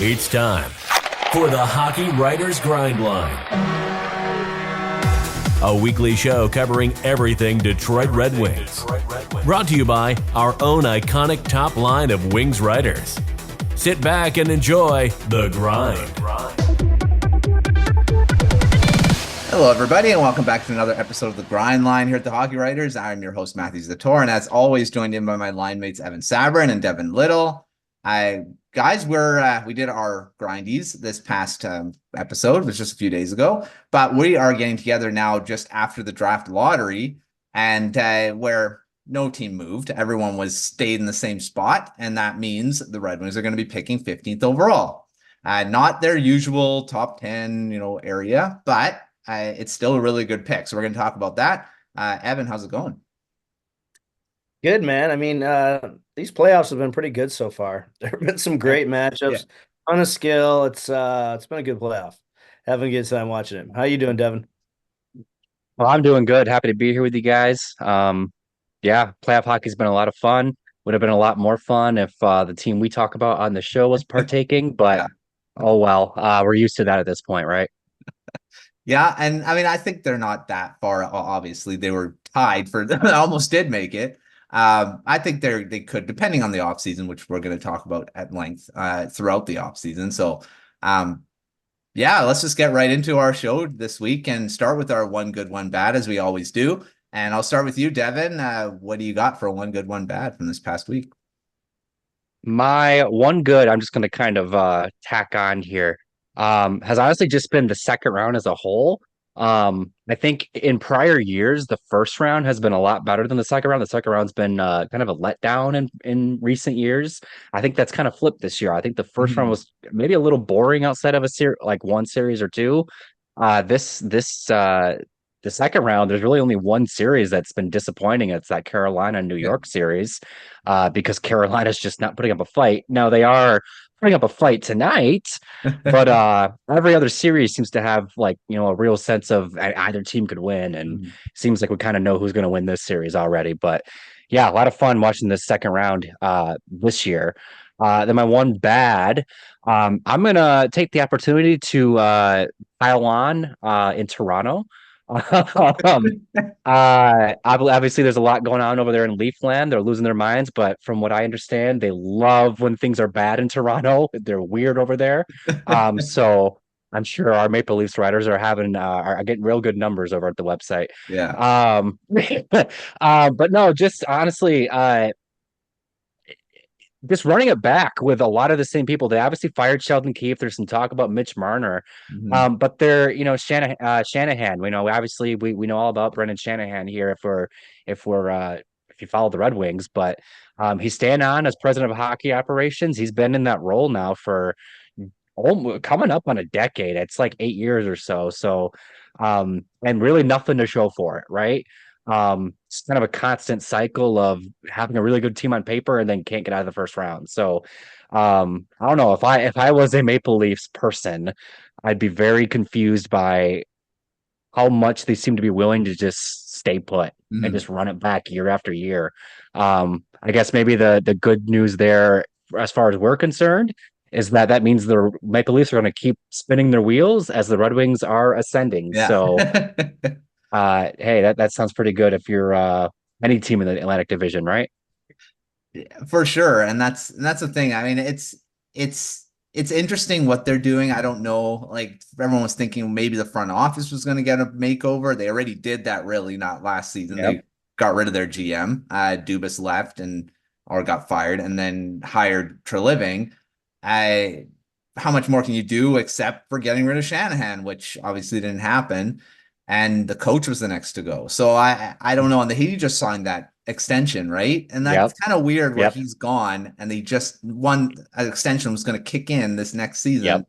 It's time for the Hockey Writers Grindline, a weekly show covering everything Detroit Red Wings. Brought to you by our own iconic top line of Wings writers. Sit back and enjoy The Grind. Hello, everybody, and welcome back to another episode of The Grind Line here at the Hockey Writers. I'm your host, Matthew Zator, and as always, joined in by my line mates, Evan Sabourin and Devin Little. Guys, we did our grindies this past episode. It was just a few days ago, but we are getting together now just after the draft lottery, and where no team moved, everyone stayed in the same spot, and that means the Red Wings are going to be picking 15th overall. Not their usual top 10, area, but it's still a really good pick. So we're going to talk about that. Evan, how's it going? Good, man. I mean, these playoffs have been pretty good so far. There have been some great matchups, ton of skill. It's been a good playoff. Having a good time watching it. How you doing, Devin? Well, I'm doing good. Happy to be here with you guys. Playoff hockey's been a lot of fun. Would have been a lot more fun if the team we talk about on the show was partaking, but oh well. We're used to that at this point, right? Yeah, and I mean, I think they're not that far. Obviously, they were tied for almost did make it. I think they could, depending on the offseason, which we're going to talk about at length throughout the offseason. So, let's just get right into our show this week and start with our one good, one bad, as we always do. And I'll start with you, Devin. What do you got for one good, one bad from this past week? My one good, I'm just going to kind of tack on here, has honestly just been the second round as a whole. I think in prior years, the first round has been a lot better than the second round. The second round's been kind of a letdown in recent years. I think that's kind of flipped this year. I think the first round was maybe a little boring outside of like one series or two. The second round, there's really only one series that's been disappointing. It's that Carolina-New York series, because Carolina's just not putting up a fight. Now they are putting up a fight tonight, but every other series seems to have a real sense of either team could win, and seems like we kind of know who's going to win this series already. But yeah, a lot of fun watching this second round this year. Then my one bad, I'm gonna take the opportunity to pile on in Toronto. Obviously there's a lot going on over there in Leafland. They're losing their minds, but from what I understand, they love when things are bad in Toronto. They're weird over there. So I'm sure our Maple Leafs writers are getting real good numbers over at the website. Yeah. But no, just honestly, just running it back with a lot of the same people. They obviously fired Sheldon Keefe. There's some talk about Mitch Marner, but they're Shanahan. We know obviously we know all about Brendan Shanahan here if you follow the Red Wings, but he's staying on as president of hockey operations. He's been in that role now for coming up on a decade. It's like 8 years or so. So and really nothing to show for it, right? It's kind of a constant cycle of having a really good team on paper and then can't get out of the first round. So I don't know, if I was a Maple Leafs person, I'd be very confused by how much they seem to be willing to just stay put and just run it back year after year. I guess maybe the good news there, as far as we're concerned, is that means the Maple Leafs are going to keep spinning their wheels as the Red Wings are ascending. Yeah. So hey, that sounds pretty good if you're any team in the Atlantic Division, right? For sure. And that's the thing. I mean, it's interesting what they're doing. I don't know. Like, everyone was thinking maybe the front office was going to get a makeover. They already did that, really, not last season. Yep. They got rid of their GM. Dubas left or got fired, and then hired Treliving. How much more can you do except for getting rid of Shanahan, which obviously didn't happen. And the coach was the next to go. So I don't know. And he just signed that extension, right? And that's kind of weird where he's gone, and they just an extension was going to kick in this next season,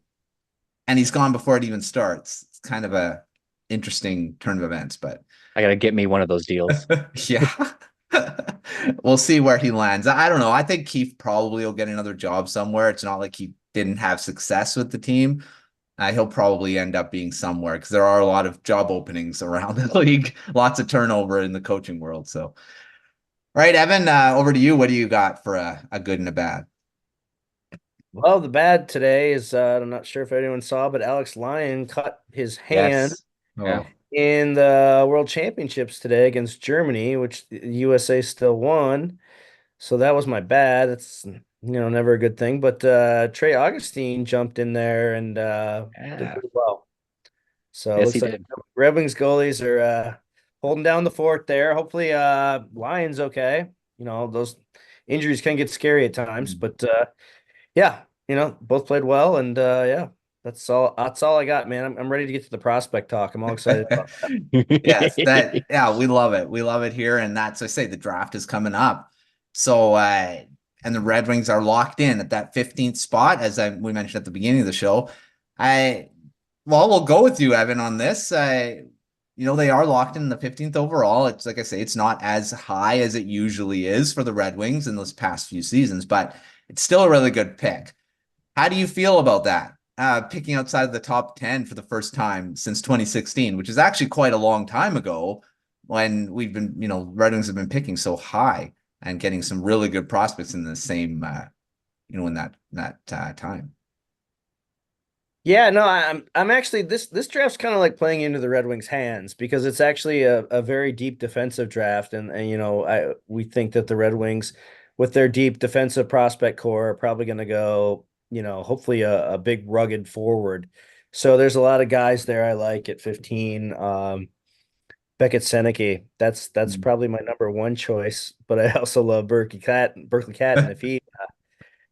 and he's gone before it even starts. It's kind of a interesting turn of events, but I got to get me one of those deals. Yeah. We'll see where he lands. I don't know. I think Keefe probably will get another job somewhere. It's not like he didn't have success with the team. He'll probably end up being somewhere, because there are a lot of job openings around the league, lots of turnover in the coaching world. So, all right, Evan, over to you. What do you got for a good and a bad? Well, the bad today is I'm not sure if anyone saw, but Alex Lyon cut his hand Yes. Yeah. Oh, in the World Championships today against Germany, which the USA still won. So that was my bad. It's never a good thing. But Trey Augustine jumped in there and did Yeah. pretty well. So it Yes, he looks like did. Red Wings goalies are holding down the fort there. Hopefully Lions okay. Those injuries can get scary at times, mm. but yeah, both played well and yeah, that's all I got, man. I'm ready to get to the prospect talk. I'm all excited about that. Yes, yeah, we love it. We love it here. And that's, I say, the draft is coming up. So, and the Red Wings are locked in at that 15th spot, as we mentioned at the beginning of the show. I, well, we'll go with you, Evan, on this. They are locked in the 15th overall. It's like I say, it's not as high as it usually is for the Red Wings in those past few seasons, but it's still a really good pick. How do you feel about that? Picking outside of the top 10 for the first time since 2016, which is actually quite a long time ago when we've been, Red Wings have been picking so high and getting some really good prospects in the same, in that time. Yeah, no, I'm actually this draft's kind of like playing into the Red Wings' hands because it's actually a very deep defensive draft, and we think that the Red Wings, with their deep defensive prospect core, are probably going to go, hopefully a big rugged forward. So there's a lot of guys there I like at 15. Beckett Seneke, that's probably my number one choice, but I also love Berkeley Catton if he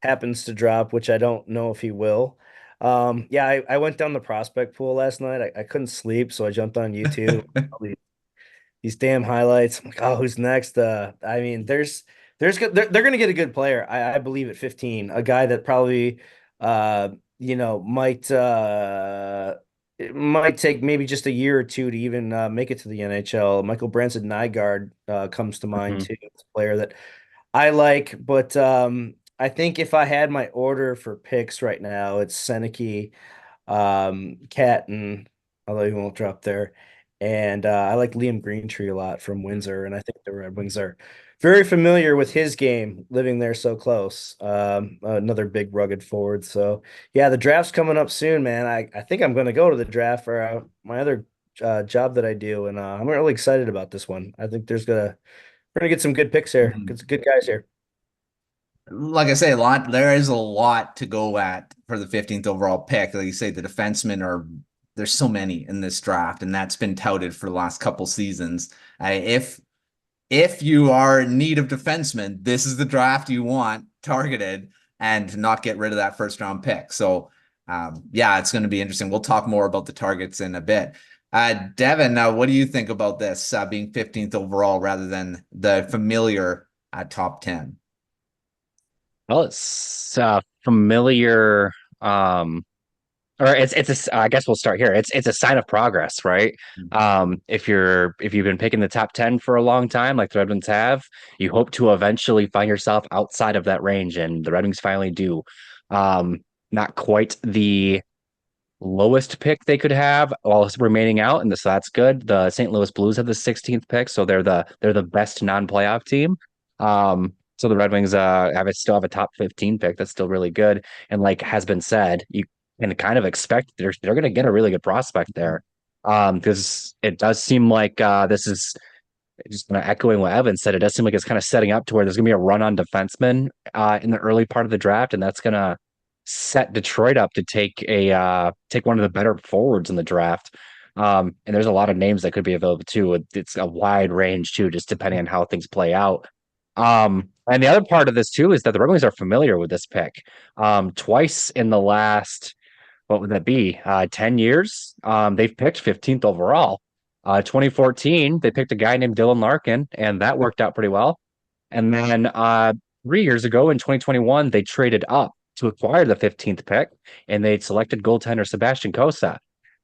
happens to drop, which I don't know if he will. Yeah, I went down the prospect pool last night. I couldn't sleep, so I jumped on YouTube. All these damn highlights. I'm like, oh, who's next? I mean, they're gonna get a good player. I believe at 15, a guy that probably might it might take maybe just a year or two to even make it to the NHL. Michael Branson Nygaard comes to mind Mhm. too. It's a player that I like, but I think if I had my order for picks right now, it's Seneke, Catton, although he won't drop there. And I like Liam Greentree a lot from Windsor, and I think the Red Wings are very familiar with his game, living there so close. Another big rugged forward. So yeah, the draft's coming up soon, man. I think I'm going to go to the draft for my other job that I do, and I'm really excited about this one. I think we're gonna get some good picks here. Mhm. Get some good guys here. Like I say, there is a lot to go at for the 15th overall pick. Like you say, the defensemen there's so many in this draft, and that's been touted for the last couple seasons. If you are in need of defensemen, this is the draft you want targeted and not get rid of that first round pick. So, yeah, it's going to be interesting. We'll talk more about the targets in a bit. Devin, what do you think about this being 15th overall rather than the familiar top 10? Well, it's familiar. Or I guess we'll start here. It's a sign of progress, right? If you've been picking the top 10 for a long time, like the Red Wings have, you hope to eventually find yourself outside of that range, and the Red Wings finally do. Not quite the lowest pick they could have while remaining out, and so that's good. The St. Louis Blues have the 16th pick, so they're the best non-playoff team. So the Red Wings still have a top 15 pick. That's still really good. And like has been said, you can kind of expect they're going to get a really good prospect there. Because it does seem like this is just kind of echoing what Evan said. It does seem like it's kind of setting up to where there's going to be a run on defensemen in the early part of the draft, and that's going to set Detroit up to take one of the better forwards in the draft. And there's a lot of names that could be available too. It's a wide range too, just depending on how things play out. And the other part of this too is that the Red Wings are familiar with this pick. Twice in the last, what would that be? 10 years. They've picked 15th overall. 2014, they picked a guy named Dylan Larkin, and that worked out pretty well. And then 3 years ago in 2021, they traded up to acquire the 15th pick, and they selected goaltender Sebastian Cossa.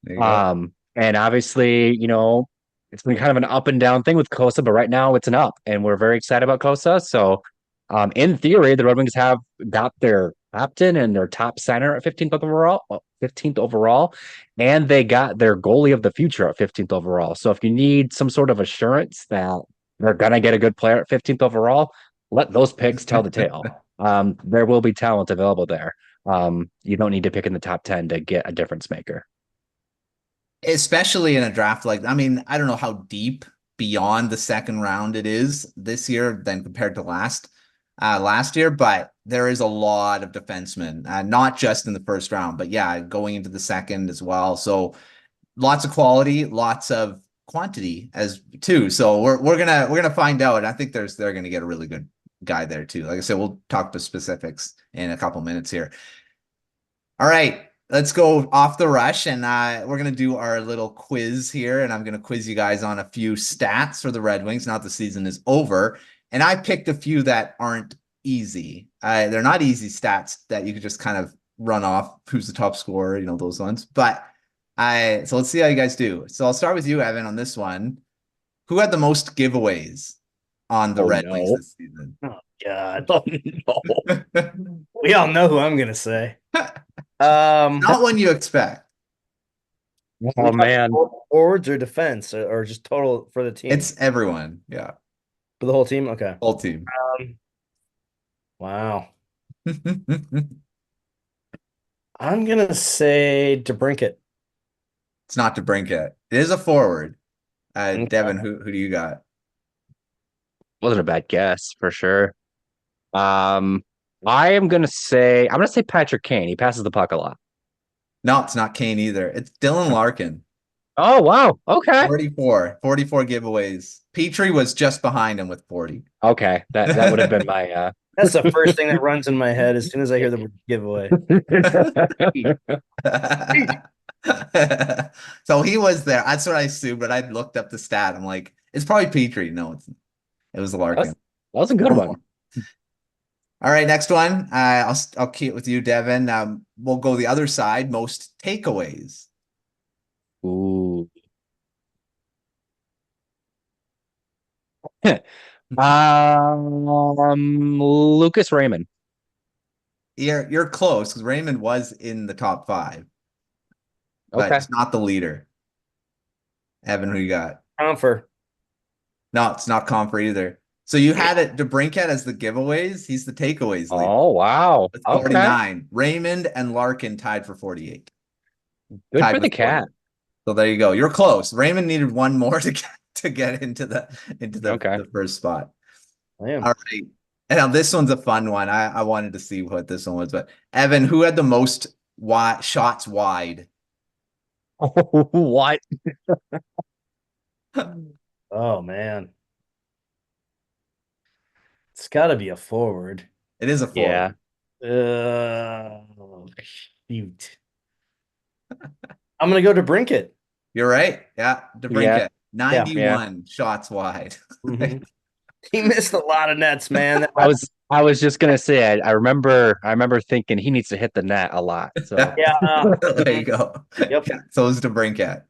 There you go. And obviously, it's been kind of an up and down thing with Cossa, but right now it's an up, and we're very excited about Cossa. So, in theory, the Red Wings have got their captain and their top center at 15th overall, and they got their goalie of the future at 15th overall. So, if you need some sort of assurance that they're gonna get a good player at 15th overall, let those picks tell the tale. There will be talent available there. You don't need to pick in the top 10 to get a difference maker. Especially in a draft like, I mean, I don't know how deep beyond the second round it is this year than compared to last year, but there is a lot of defensemen, not just in the first round, but yeah, going into the second as well. So lots of quality, lots of quantity as too. So we're gonna find out. And I think they're gonna get a really good guy there too. Like I said, we'll talk to specifics in a couple minutes here. All right, let's go off the rush, and we're gonna do our little quiz here, and I'm gonna quiz you guys on a few stats for the Red Wings. Now the season is over, and I picked a few that aren't easy. They're not easy stats that you could just kind of run off. Who's the top scorer? Those ones. But so let's see how you guys do. So I'll start with you, Evan, on this one. Who had the most giveaways on the Red Wings this season? Oh God! Oh, no. We all know who I'm gonna say. Not one you expect. Oh man, forwards or defense or just total for the team? It's everyone. Yeah, for the whole team. Okay, whole team. Wow. I'm gonna say DeBrincat. It's not DeBrincat. It is a forward. Devin, who do you got? Wasn't a bad guess for sure. I'm gonna say Patrick Kane. He passes the puck a lot. No, it's not Kane either. It's Dylan Larkin. Oh wow. Okay. 44 giveaways. Petrie was just behind him with 40. Okay. That would have been my That's the first thing that runs in my head as soon as I hear the word giveaway. So he was there. That's what I assumed, but I looked up the stat. I'm like, it's probably Petrie. No, it was Larkin. That was a good one. All right, next one. I'll keep it with you, Devin. We'll go the other side. Most takeaways. Ooh. Lucas Raymond. You're close because Raymond was in the top 5, but Okay. it's not the leader. Evan, who you got? Comfer. No, it's not Comfort either. So you had it DeBrincat as the giveaways. He's the takeaways leader. Oh wow. With 49. Okay. Raymond and Larkin tied for 48. Good for the Cat. 40. So there you go. You're close. Raymond needed one more to get into the first spot. I am. All right. And now this one's a fun one. I wanted to see what this one was, but Evan, who had the most shots wide? Oh, what? Oh man. It's got to be a forward. It is a forward. Yeah. Shoot. I'm gonna go to DeBrincat. You're right. Yeah, DeBrincat. Yeah. 91 shots wide. Mm-hmm. He missed a lot of nets, man. I was just gonna say I remember thinking he needs to hit the net a lot. So yeah. There you go. Yep. Yeah, so is DeBrincat.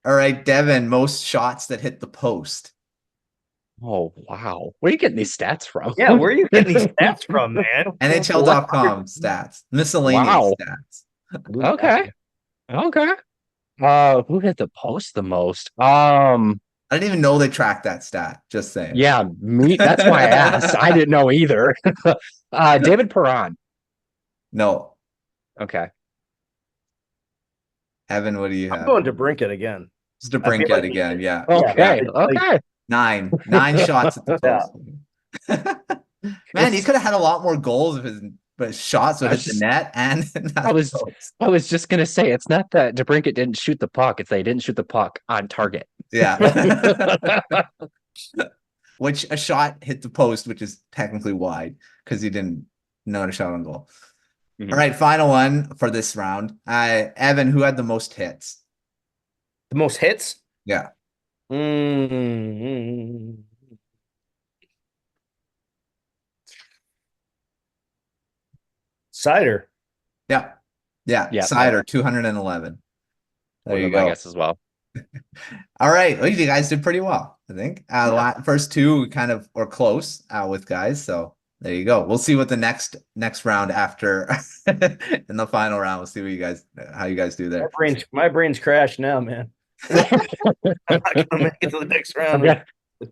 All right, Devin, most shots that hit the post. Oh wow. Where are you getting these stats from? Yeah, where are you getting these stats from, man? NHL.com stats. Miscellaneous stats. Okay. Who hit the post the most? I didn't even know they tracked that stat. Just saying. Yeah, that's why I asked. I didn't know either. David Perron. No. Okay. Evan, what do you have? I'm going to DeBrincat again. It's DeBrincat again. Yeah. Okay. Yeah. Okay. 9 shots at the post. Man, he could have had a lot more goals if his shots would hit the net. And I was just gonna say it's not that DeBrincat didn't shoot the puck; it's that he didn't shoot the puck on target. Yeah. Which a shot hit the post, which is technically wide because he didn't know a shot on goal. Mm-hmm. All right, final one for this round. Evan, who had the most hits? The most hits? Yeah. Cider. Yeah. Cider, 211. There you go. I guess as well. All right. Well, you guys did pretty well, I think. First two kind of were close with guys. So there you go. We'll see what the next round after in the final round. We'll see how you guys do there. My brain's crashed now, man. I'm not gonna make it to the next round.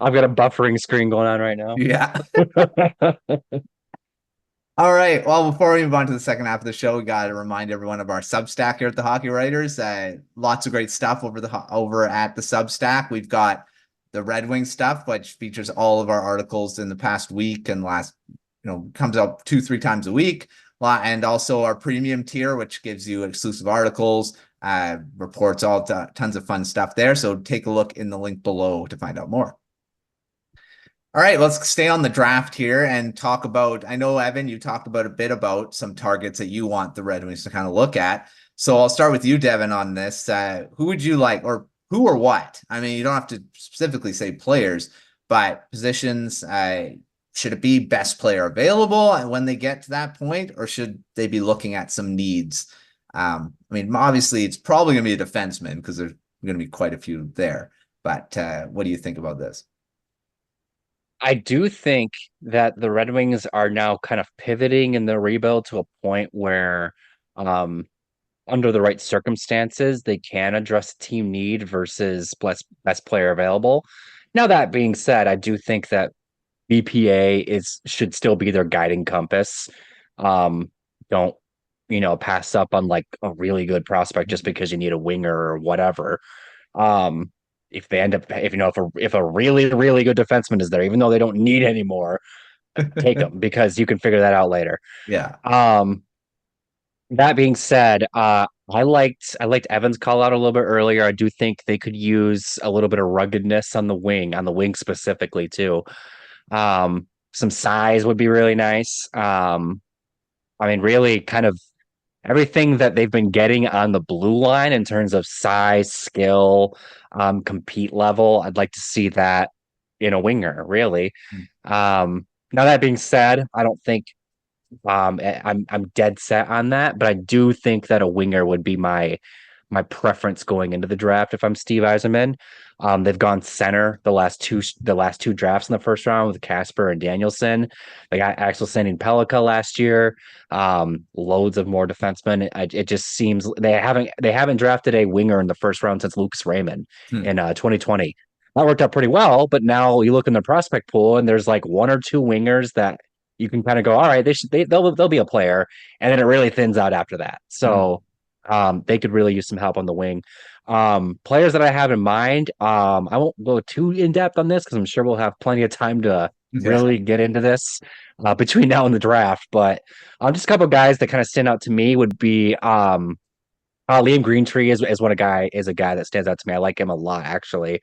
I've got a buffering screen going on right now. Yeah. All right. Well, before we move on to the second half of the show, we got to remind everyone of our Substack here at the Hockey Writers. Lots of great stuff over at the Substack. We've got the Red Wing stuff, which features all of our articles in the past week and comes out 2-3 times a week. And also our premium tier, which gives you exclusive articles, reports, tons of fun stuff there. So take a look in the link below to find out more. All right, let's stay on the draft here and talk about, I know, Evan, you talked about a bit about some targets that you want the Red Wings to kind of look at. So I'll start with you, Devin, on this. Who would you like, or who or what? I mean, you don't have to specifically say players, but positions. Should it be best player available when they get to that point, or should they be looking at some needs? I mean, obviously, it's probably going to be a defenseman because there's going to be quite a few there. But what do you think about this? I do think that the Red Wings are now kind of pivoting in the rebuild to a point where, under the right circumstances, they can address team need versus best player available. Now, that being said, I do think that BPA should still be their guiding compass. Don't, pass up on like a really good prospect just because you need a winger or whatever. If they end up, if a really, really good defenseman is there, even though they don't need any more, take them because you can figure that out later. Yeah. That being said, I liked Evan's call out a little bit earlier. I do think they could use a little bit of ruggedness on the wing specifically too. Some size would be really nice. I mean, really kind of everything that they've been getting on the blue line in terms of size, skill, compete level. I'd like to see that in a winger, really. Now that being said, I don't think I'm dead set on that, but I do think that a winger would be my preference going into the draft if I'm Steve Yzerman. They've gone center the last two drafts in the first round with Casper and Danielson. They got Axel Sandin Pellikka last year. Loads of more defensemen. It just seems they haven't drafted a winger in the first round since Lucas Raymond in 2020. That worked out pretty well, but now you look in the prospect pool and there's like one or two wingers that you can kind of go, all right, they'll be a player, and then it really thins out after that. So they could really use some help on the wing. Players that I have in mind, I won't go too in depth on this because I'm sure we'll have plenty of time to really get into this between now and the draft. But just a couple of guys that kind of stand out to me would be Liam Greentree is a guy that stands out to me. I like him a lot, actually.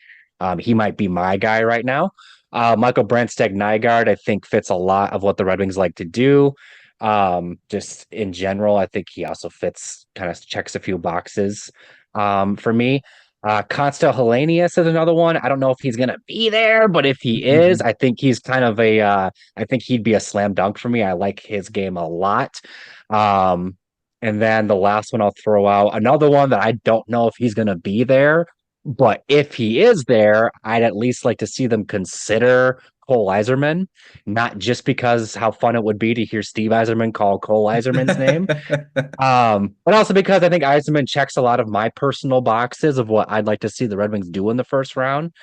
He might be my guy right now. Michael Brandstad-Nygaard, I think, fits a lot of what the Red Wings like to do. Just in general, I think he also kind of checks a few boxes for me. Konstel Helenius is another one. I don't know if he's going to be there, but if he is, I think he's kind of I think he'd be a slam dunk for me. I like his game a lot. And then the last one I'll throw out, another one that I don't know if he's going to be there, but if he is there, I'd at least like to see them consider Cole Yzerman, not just because how fun it would be to hear Steve Yzerman call Cole Yzerman's name, but also because I think Yzerman checks a lot of my personal boxes of what I'd like to see the Red Wings do in the first round.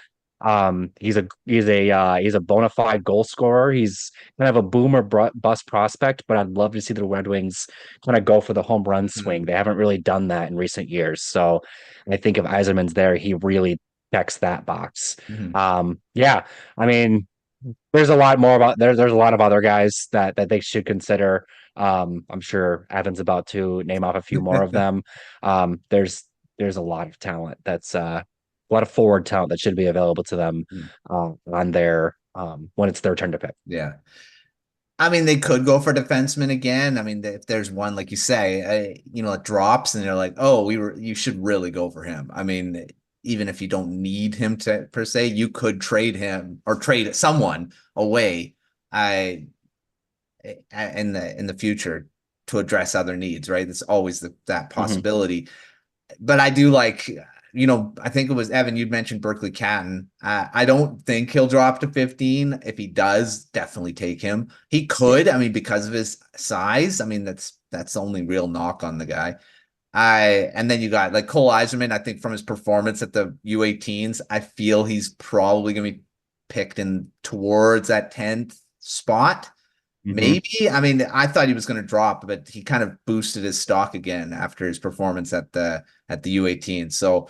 He's a bona fide goal scorer. He's kind of a boomer bust prospect, but I'd love to see the Red Wings kind of go for the home run swing. They haven't really done that in recent years. So I think if Yzerman's there, he really checks that box. Yeah, I mean, there's a lot more there's a lot of other guys that they should consider. I'm sure Evan's about to name off a few more of them. There's a lot of talent that's a lot of forward talent that should be available to them on their when it's their turn to pick. Yeah. I mean, they could go for defenseman again. I mean, if there's one, like you say, it drops and they're like, oh, you should really go for him. I mean, even if you don't need him to per se, you could trade him or trade someone away in the future to address other needs, right? There's always that possibility. But I do like, I think it was Evan, you'd mentioned Berkeley Catton. I don't think he'll drop to 15. If he does, definitely take him. He could, I mean, because of his size. I mean, that's the only real knock on the guy. And then you got like Cole Yzerman. I think from his performance at the U18s, I feel he's probably going to be picked in towards that 10th spot. maybe. I mean, I thought he was going to drop, but he kind of boosted his stock again after his performance at the U18. So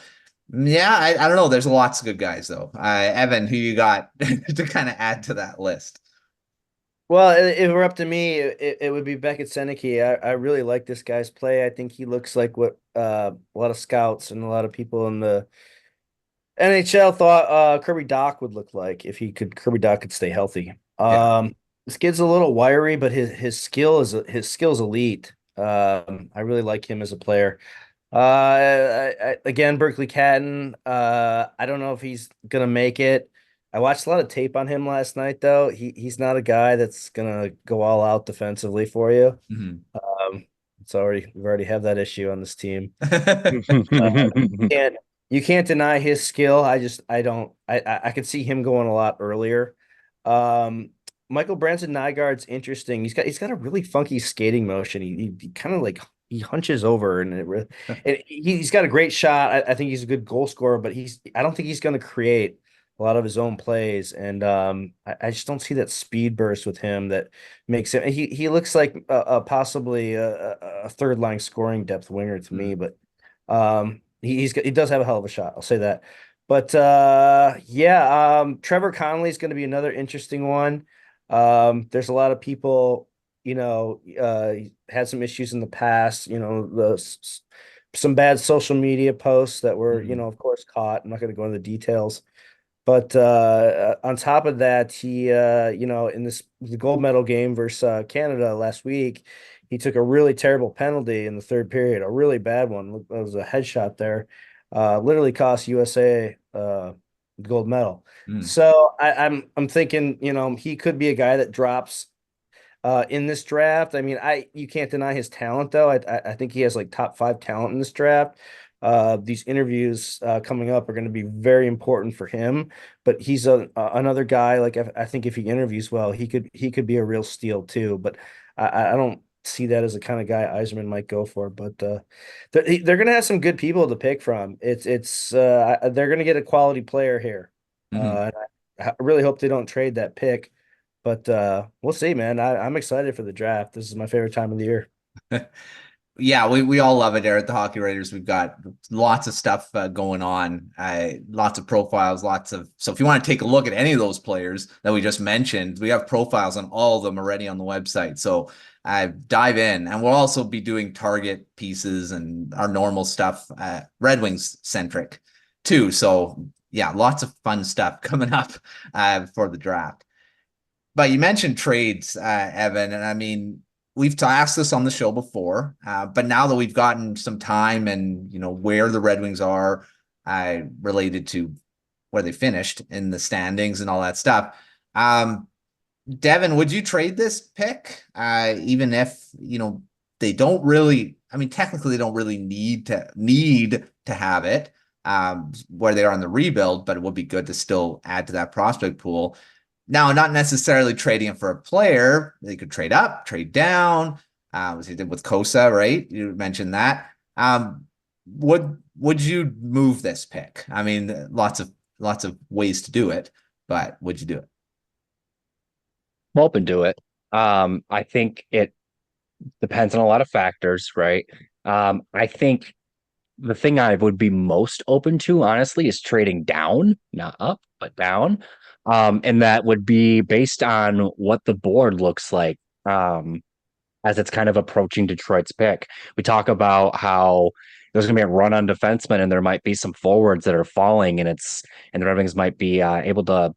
yeah, I don't know. There's lots of good guys though. Evan, who you got to kind of add to that list? Well, if it were up to me, it would be Beckett Seneke. I really like this guy's play. I think he looks like what a lot of scouts and a lot of people in the NHL thought Kirby Doc would look like if Kirby Doc could stay healthy. Yeah. This kid's a little wiry, but his skill's elite. I really like him as a player. Again, Berkeley Catton. I don't know if he's gonna make it. I watched a lot of tape on him last night, though. He's not a guy that's gonna go all out defensively for you. Mhm. We've already have that issue on this team. And you can't deny his skill. I could see him going a lot earlier. Michael Branson Nygaard's interesting. He's got a really funky skating motion. He kind of like he hunches over and he's got a great shot. I think he's a good goal scorer, but I don't think he's going to create a lot of his own plays. And I just don't see that speed burst with him that makes him. He looks like possibly a third line scoring depth winger to me, but he does have a hell of a shot. I'll say that. But Trevor Connolly's going to be another interesting one. There's a lot of people, had some issues in the past, some bad social media posts that were, of course, caught. I'm not going to go into the details. But on top of that, he, in the gold medal game versus Canada last week, he took a really terrible penalty in the third period, a really bad one. It was a headshot there. Literally cost USA gold medal. So I'm thinking, he could be a guy that drops in this draft. I mean, you can't deny his talent though. I think he has like top 5 talent in this draft. These interviews coming up are going to be very important for him, but he's another guy. Like I think if he interviews well, he could be a real steal too. But I don't see that as the kind of guy Yzerman might go for. But they're going to have some good people to pick from. They're going to get a quality player here. And I really hope they don't trade that pick. But we'll see, man. I'm excited for the draft. This is my favorite time of the year. Yeah, we all love it here at the Hockey Writers. We've got lots of stuff going on, lots of profiles, so if you want to take a look at any of those players that we just mentioned, we have profiles on all of them already on the website. So dive in, and we'll also be doing target pieces and our normal stuff, Red Wings centric too. So yeah, lots of fun stuff coming up for the draft. But you mentioned trades, Evan, and I mean, we've asked this on the show before, but now that we've gotten some time and where the Red Wings are related to where they finished in the standings and all that stuff, Devin, would you trade this pick, even if they don't really? I mean, technically, they don't really need to have it where they are in the rebuild, but it would be good to still add to that prospect pool. Now, not necessarily trading it for a player. They could trade up, trade down, as they did with Kosa, right? You mentioned that. Would you move this pick? I mean, lots of ways to do it, but would you do it? I'm open to it. I think it depends on a lot of factors, right? I think the thing I would be most open to, honestly, is trading down, not up, but down. And that would be based on what the board looks like as it's kind of approaching Detroit's pick. We talk about how there's going to be a run on defensemen, and there might be some forwards that are falling, and the Red Wings might be able to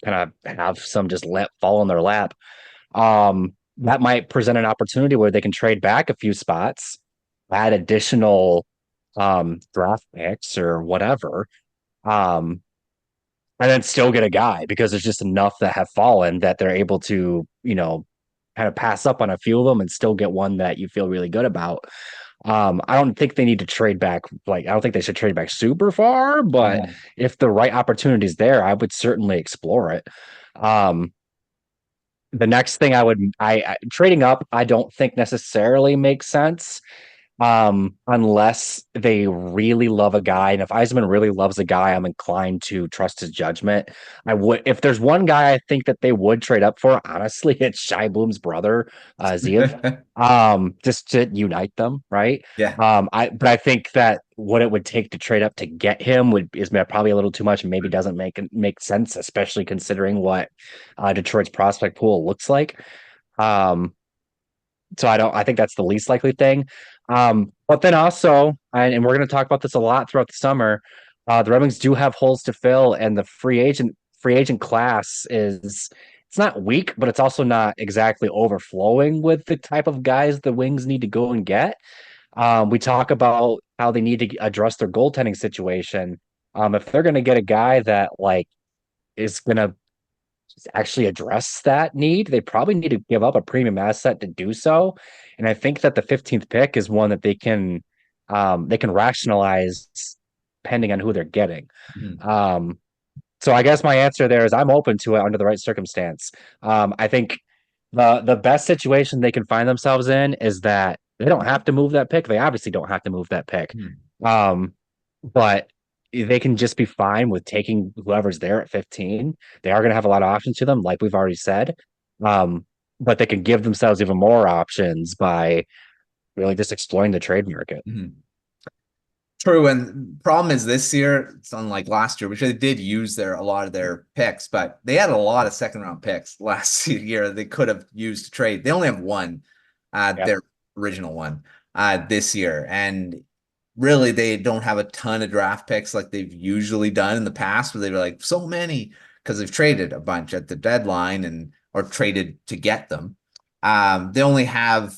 kind of have some just fall in their lap. That might present an opportunity where they can trade back a few spots, add additional draft picks or whatever. And then still get a guy because there's just enough that have fallen that they're able to, kind of pass up on a few of them and still get one that you feel really good about. I don't think they need to trade back. I don't think they should trade back super far, but if the right opportunity is there, I would certainly explore it. The next thing trading up, I don't think necessarily makes sense. unless they really love a guy. And if Yzerman really loves a guy, I'm inclined to trust his judgment. I would, if there's one guy I think that they would trade up for, honestly, it's Shai Bloom's brother, Ziev, just to unite them, right? Yeah. But I think that what it would take to trade up to get him is probably a little too much and maybe doesn't make sense, especially considering what Detroit's prospect pool looks like. Um, so I think that's the least likely thing. But then also, and we're going to talk about this a lot throughout the summer, the Red Wings do have holes to fill, and the free agent class it's not weak, but it's also not exactly overflowing with the type of guys the Wings need to go and get. We talk about how they need to address their goaltending situation. If they're going to get a guy that like is going to actually address that need, they probably need to give up a premium asset to do so. And I think that the 15th pick is one that they can rationalize depending on who they're getting. Mhm. So I guess my answer there is I'm open to it under the right circumstance. I think the best situation they can find themselves in is that they don't have to move that pick. They obviously don't have to move that pick. Um, but they can just be fine with taking whoever's there at 15. They are going to have a lot of options to them, like we've already said. But they can give themselves even more options by really just exploring the trade market. Mhm. True, and problem is this year it's unlike last year, which they did use a lot of their picks, but they had a lot of second round picks last year they could have used to trade. They only have one, Yep. their original one, this year, and really they don't have a ton of draft picks like they've usually done in the past, where they were like so many because they've traded a bunch at the deadline or traded to get them. They only have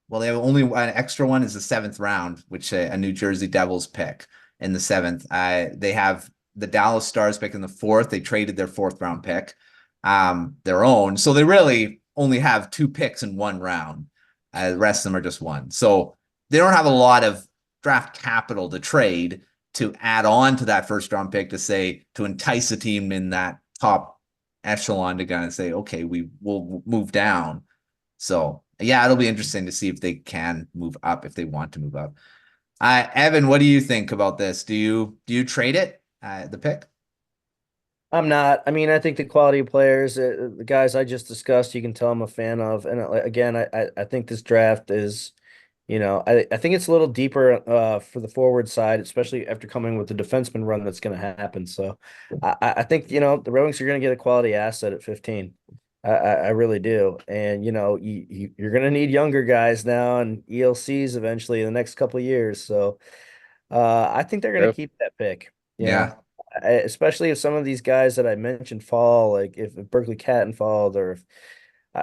Well, they have only an extra one is the seventh round, which a New Jersey Devils pick in the seventh. They have the Dallas Stars pick in the fourth. They traded their fourth round pick, their own. So they really only have two picks in one round. The rest of them are just one. So they don't have a lot of draft capital to trade to add on to that first round pick to entice a team in that top echelon to kind of say, okay, we will move down. So yeah, it'll be interesting to see if they can move up, if they want to move up. Evan, what do you think about this? Do you trade it, the pick? I'm not. I mean, I think the quality of players, the guys I just discussed, you can tell I'm a fan of. And again, I think this draft is, I think it's a little deeper for the forward side, especially after coming with the defenseman run that's going to happen. So I think, the Red Wings are going to get a quality asset at 15. I really do. And, you're going to need younger guys now and ELCs eventually in the next couple of years. So I think they're going to keep that pick, Yeah. especially if some of these guys that I mentioned fall, like if Berkeley Catton falls, or if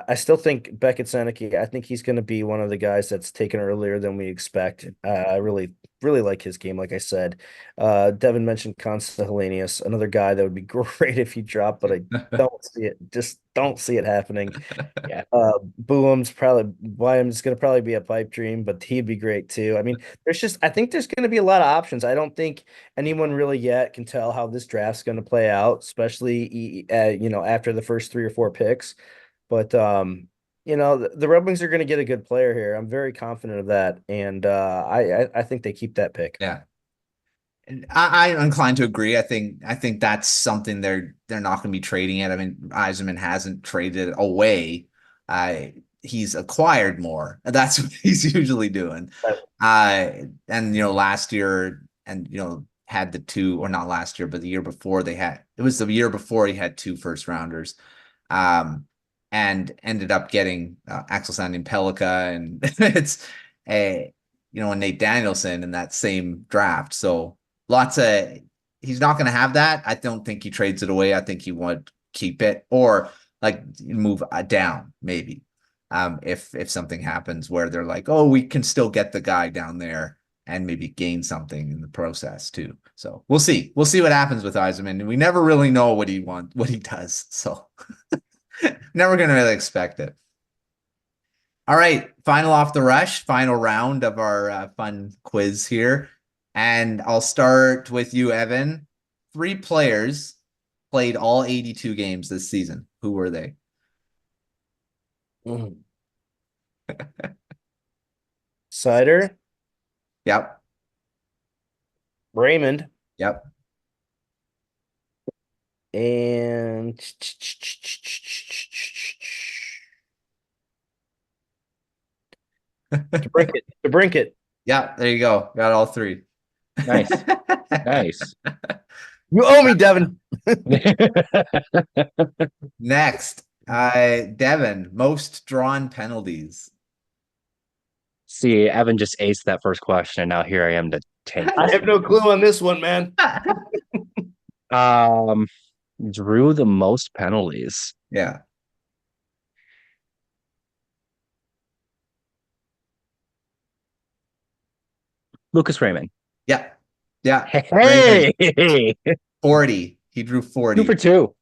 I still think Beckett Seneke, I think he's going to be one of the guys that's taken earlier than we expect. I really, really like his game. Like I said, Devin mentioned Consta Helenius, another guy that would be great if he dropped, but I don't see it. Just don't see it happening. Yeah. Boom's going to probably be a pipe dream, but he'd be great too. I mean, I think there's going to be a lot of options. I don't think anyone really yet can tell how this draft's going to play out, especially, after the first 3 or 4 picks. But the Red Wings are going to get a good player here. I'm very confident of that, and I think they keep that pick. Yeah. I'm inclined to agree. I think that's something they're not going to be trading it. I mean, Yzerman hasn't traded it away. He's acquired more. That's what he's usually doing. And last year, and had the two, or not last year, but the year before it was the year before he had 2 first rounders. And ended up getting Axel Sandin Pellikka, and it's and Nate Danielson in that same draft. So he's not going to have that. I don't think he trades it away. I think he would keep it, or like move down maybe. If something happens where they're like, oh, we can still get the guy down there and maybe gain something in the process too. So we'll see. We'll see what happens with Yzerman. We never really know what he does. So never going to really expect it. All right. Final off the rush, final round of our fun quiz here. And I'll start with you, Evan. 3 players played all 82 games this season. Who were they? Cider, Yep. Raymond. Yep. And to brink it. Yeah, there you go. Got all three. Nice. Nice. You owe me, Devin. Next, Devin, most drawn penalties. See, Evan just aced that first question, and now here I am to tank I this have no clue on this one, man. Drew the most penalties. Yeah. Lucas Raymond. Yeah. Yeah. Hey, 40. He drew 40. 2 for 2.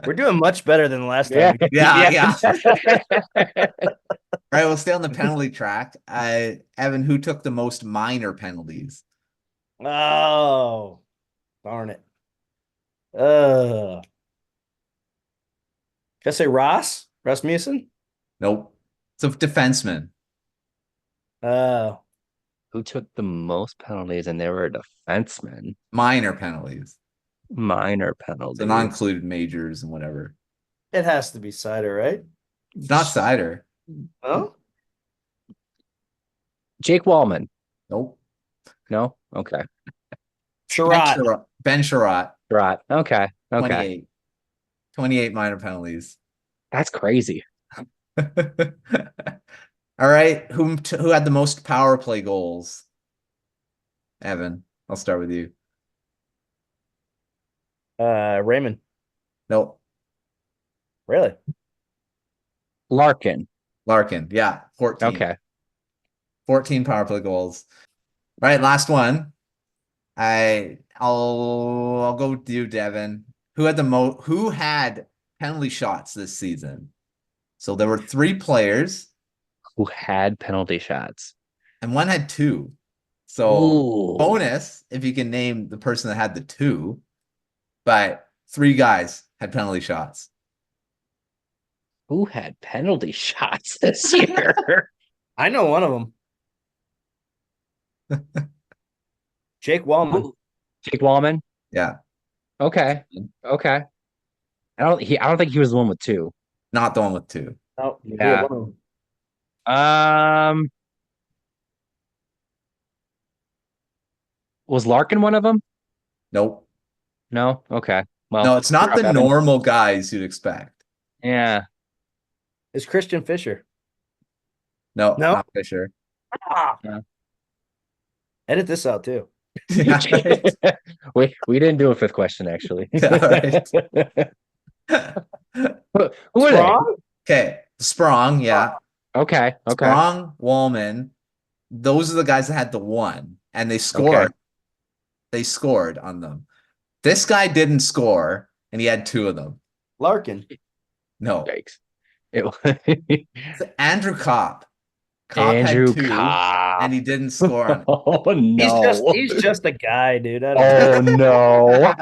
We're doing much better than the last Yeah. time. Yeah. All right, we'll stay on the penalty track. Evan, who took the most minor penalties? Oh, darn it. Can I say Ross? Rasmussen? Nope. It's a defenseman. Oh. Who took the most penalties and they were a defenseman? Minor penalties. Minor penalties. So not included majors and whatever. It has to be Cider, right? It's not Cider. Oh? Jake Wallman. Nope. No? Okay. Sherratt. Ben Sherratt. Right. Okay. 28 minor penalties. That's crazy. All right. Who had the most power play goals? Evan, I'll start with you. Raymond. Nope. Really? Larkin. Yeah, 14. Okay. 14 power play goals. All right, last one. I'll go with you, Devin. Who had penalty shots this season? So there were 3 players. Who had penalty shots? And one had 2. So Ooh. bonus if you can name the person that had the 2. But 3 guys had penalty shots. Who had penalty shots this year? I know one of them. Jake Wallman. Jake Wallman? Yeah. Okay. I don't think he was the one with 2. Not the one with 2. Oh, yeah. Was Larkin one of them? Nope. No? Okay. Well, no, it's not the normal guys you'd expect. Yeah. It's Christian Fisher. No, not Fisher. Yeah. Edit this out too. Yeah, right. we didn't do a 5th question actually. Yeah, Who are they? Okay, Sprong, yeah. Okay. Sprong, Wallman. Those are the guys that had the 1, and they scored. Okay. They scored on them. This guy didn't score, and he had 2 of them. Larkin. No. Yikes. It's Andrew Kopp. Andrew had 2, Kopp. and he didn't score on it. Oh no. He's just a guy, dude. Oh no.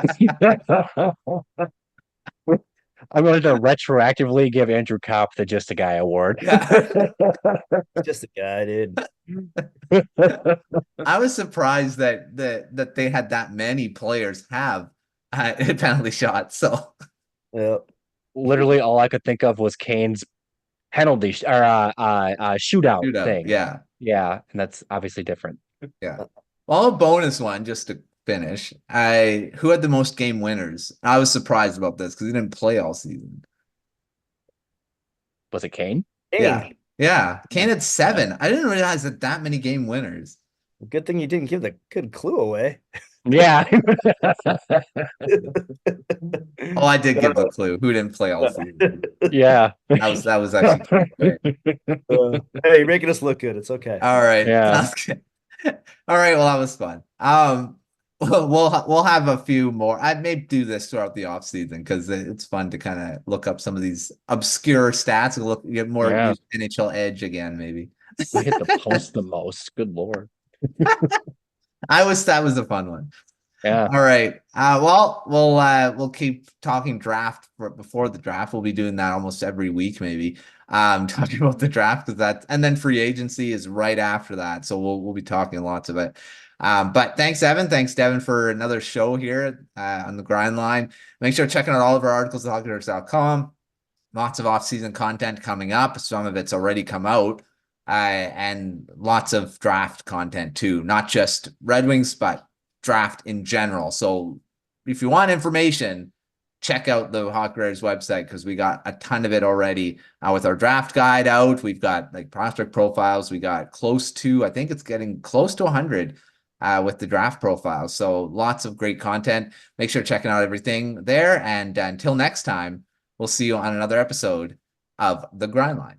I'm going to retroactively give Andrew Kopp the Just a Guy award. Yeah. Just a guy, dude. I was surprised that they had that many players have penalty shots. So yeah. Literally all I could think of was Kane's penalty shootout thing. Yeah. Yeah, and that's obviously different. Yeah. Well, a bonus one just to finish. Who had the most game winners? I was surprised about this because he didn't play all season. Was it Kane? Yeah. Yeah. Kane had 7. I didn't realize that many game winners. Good thing you didn't give the good clue away. Yeah. Oh, I did give the clue. Who didn't play all season? Yeah. That was actually hey, you're making us look good. It's okay. all right. Yeah. All right. Well, that was fun. We'll have a few more. I may do this throughout the off season because it's fun to kind of look up some of these obscure stats and get more NHL edge again. Maybe we hit the post the most. Good Lord. that was a fun one. Yeah. All right. Well, we'll keep talking draft before the draft. We'll be doing that almost every week, maybe. talking about the draft, and then free agency is right after that. So we'll be talking lots of it. But thanks, Evan. Thanks, Devin, for another show here on the Grind Line. Make sure to check out all of our articles at hockeynerds.com. Lots of off-season content coming up. Some of it's already come out. And lots of draft content too, not just Red Wings, but draft in general. So if you want information, check out the Hockey Writers website, because we got a ton of it already with our draft guide out. We've got like prospect profiles. We got I think it's getting close to 100 with the draft profiles. So lots of great content. Make sure checking out everything there. And until next time, we'll see you on another episode of The Grind Line.